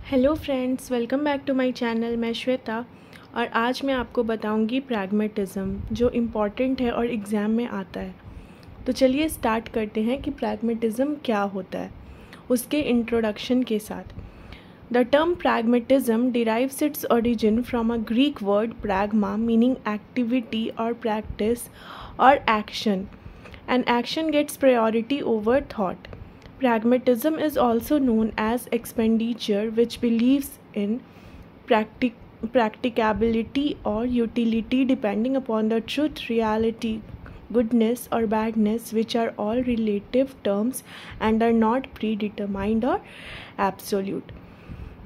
Hello friends, welcome back to my channel. मैं श्वेता और आज मैं आपको बताऊंगी प्रैग्मेटिज़म जो इम्पॉर्टेंट है और एग्ज़ाम में आता है। तो चलिए स्टार्ट करते हैं कि प्रैग्मेटिज़म क्या होता है उसके इंट्रोडक्शन के साथ। The term pragmatism derives its origin from a Greek word pragma meaning activity और प्रैक्टिस और action, and action gets priority over thought. Pragmatism is also known as expenditure, which believes in practicability or utility depending upon the truth, reality, goodness or badness, which are all relative terms and are not predetermined or absolute.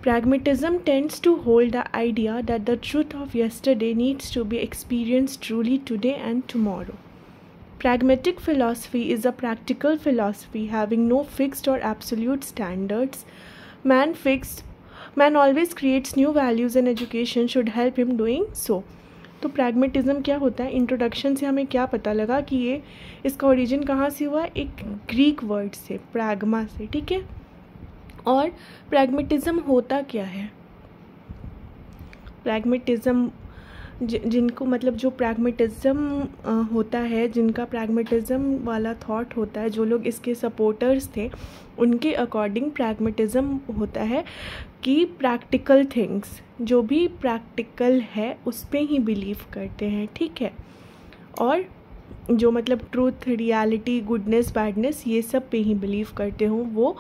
Pragmatism tends to hold the idea that the truth of yesterday needs to be experienced truly today and tomorrow. Pragmatic philosophy is a practical philosophy having no fixed or absolute standards. Man always creates new values and education should help him doing so. तो pragmatism क्या होता है? Introduction से हमें क्या पता लगा कि ये इसका ओरिजिन कहाँ से हुआ? एक ग्रीक वर्ड से, प्रैग्मा से, ठीक है। और प्रैग्मेटिज्म होता क्या है? प्रैग्मेटिज्म जिनको मतलब जो प्रैग्मेटिज्म होता है, जिनका प्रैग्मेटिज्म वाला थॉट होता है, जो लोग इसके सपोर्टर्स थे, उनके अकॉर्डिंग प्रैग्मेटिज्म होता है कि प्रैक्टिकल थिंग्स, जो भी प्रैक्टिकल है उस पे ही बिलीव करते हैं, ठीक है। और जो मतलब ट्रूथ, रियलिटी, गुडनेस, बैडनेस, ये सब पे ही बिलीव करते हो, वो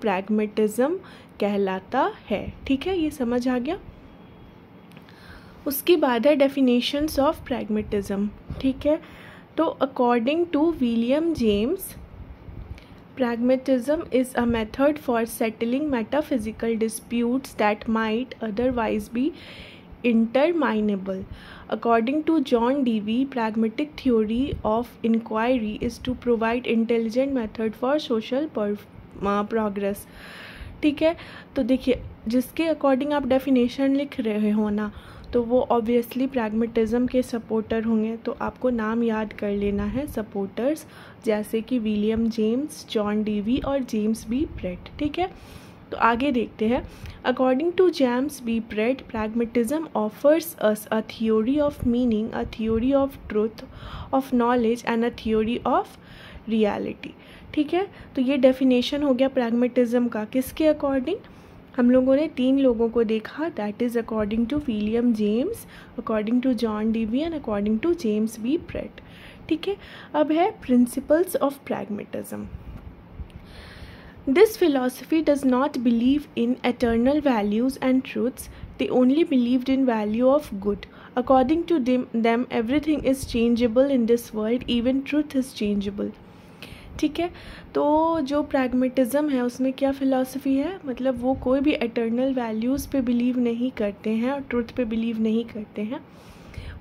प्रैग्मेटिज्म कहलाता है, ठीक है। ये समझ आ गया। उसके बाद है डेफिनेशंस ऑफ प्रैग्मेटिज्म, ठीक है। तो according to William James, pragmatism is a method for settling metaphysical disputes that might otherwise be interminable. According to John Dewey, pragmatic theory of inquiry is to provide intelligent method for social progress. ठीक है। तो देखिए, जिसके according आप definition लिख रहे हो ना, तो वो ऑब्वियसली प्रैग्मेटिज्म के सपोर्टर होंगे। तो आपको नाम याद कर लेना है सपोर्टर्स, जैसे कि विलियम जेम्स, जॉन डीवी और जेम्स बी प्रेट, ठीक है। तो आगे देखते हैं। According to James B Pratt, pragmatism offers us a theory of meaning, a theory of truth, of knowledge and a theory of reality, ठीक है। तो ये डेफिनेशन हो गया प्रैग्मेटिज्म का। किसके अकॉर्डिंग? हम लोगों ने 3 लोगों को देखा, that is according to William James, according to John Dewey and according to James B Pratt, ठीक है। अब है principles of pragmatism. This philosophy does not believe in eternal values and truths, they only believed in value of good. According to them everything is changeable in this world, even truth is changeable, ठीक है। तो जो pragmatism है उसमें क्या philosophy है? मतलब वो कोई भी एटर्नल वैल्यूज़ पे बिलीव नहीं करते हैं और ट्रुथ पे बिलीव नहीं करते हैं।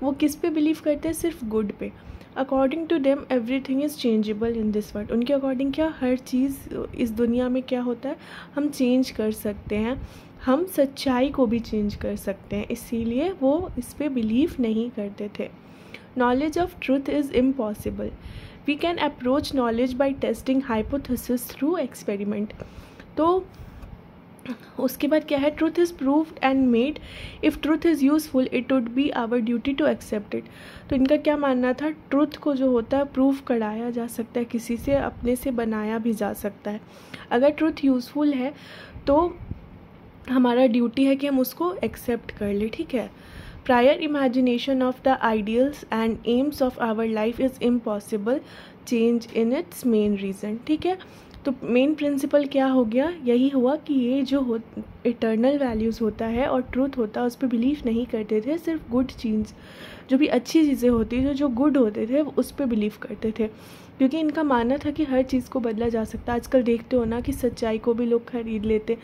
वो किस पे बिलीव करते हैं? सिर्फ गुड पे। According to them everything is changeable in this world. उनके अकॉर्डिंग क्या हर चीज़ इस दुनिया में क्या होता है, हम चेंज कर सकते हैं, हम सच्चाई को भी चेंज कर सकते हैं, इसीलिए वो इस पे बिलीव नहीं करते थे। Knowledge of truth is impossible. We can approach knowledge by testing hypothesis through experiment. तो उसके बाद क्या है? Truth is proved and made, if truth is useful it would be our duty to accept it. तो इनका क्या मानना था? ट्रूथ को जो होता है प्रूव कराया जा सकता है, किसी से, अपने से बनाया भी जा सकता है। अगर ट्रूथ यूजफुल है तो हमारा ड्यूटी है कि हम उसको एक्सेप्ट कर ले, ठीक है। Prior imagination of the ideals and aims of our life is impossible change in its main reason, ठीक है। तो मेन प्रिंसिपल क्या हो गया? यही हुआ कि ये जो इटर्नल वैल्यूज़ होता है और ट्रूथ होता है उस पर बिलीव नहीं करते थे, सिर्फ गुड चीज़, जो भी अच्छी चीज़ें होती थी, जो गुड होते थे, उस पर बिलीव करते थे, क्योंकि इनका मानना था कि हर चीज़ को बदला जा सकता है। आजकल देखते हो ना कि सच्चाई को भी लोग खरीद लेते,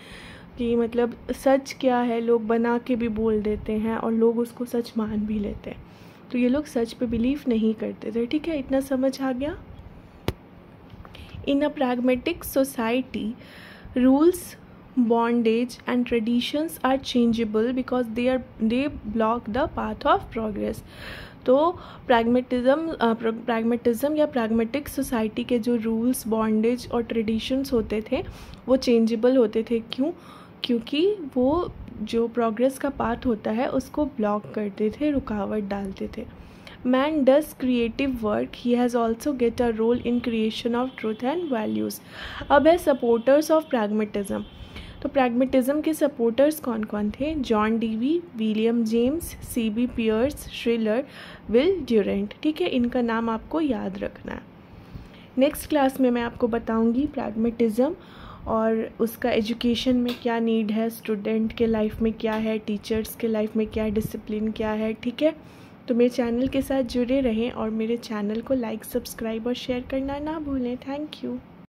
कि मतलब सच क्या है लोग बना के भी बोल देते हैं और लोग उसको सच मान भी लेते हैं। तो ये लोग सच पे बिलीव नहीं करते थे, ठीक है। इतना समझ आ गया। In a pragmatic society, rules, bondage and traditions are changeable because they block the path of progress. तो प्रैग्मेटिज्म या प्रैग्मेटिक सोसाइटी के जो रूल्स, बॉन्डेज और ट्रेडिशंस होते थे वो चेंजेबल होते थे। क्यों? क्योंकि वो जो प्रोग्रेस का पाथ होता है उसको ब्लॉक करते थे, रुकावट डालते थे। Man does creative work, he has also get a role in creation of truth and values। अब है सपोर्टर्स ऑफ प्रैग्मेटिज्म। तो प्रैग्मेटिज्म के सपोर्टर्स कौन कौन थे? John Dewey, William James, C B Peirce, Schiller, Will Durant. ठीक है, इनका नाम आपको याद रखना है। नेक्स्ट क्लास में मैं आपको बताऊंगी प्रैग्मेटिज्म और उसका एजुकेशन में क्या नीड है, स्टूडेंट के लाइफ में क्या है, टीचर्स के लाइफ में क्या डिसिप्लिन क्या है। ठीक है, तो मेरे चैनल के साथ जुड़े रहें और मेरे चैनल को लाइक, सब्सक्राइब और शेयर करना ना भूलें। Thank you.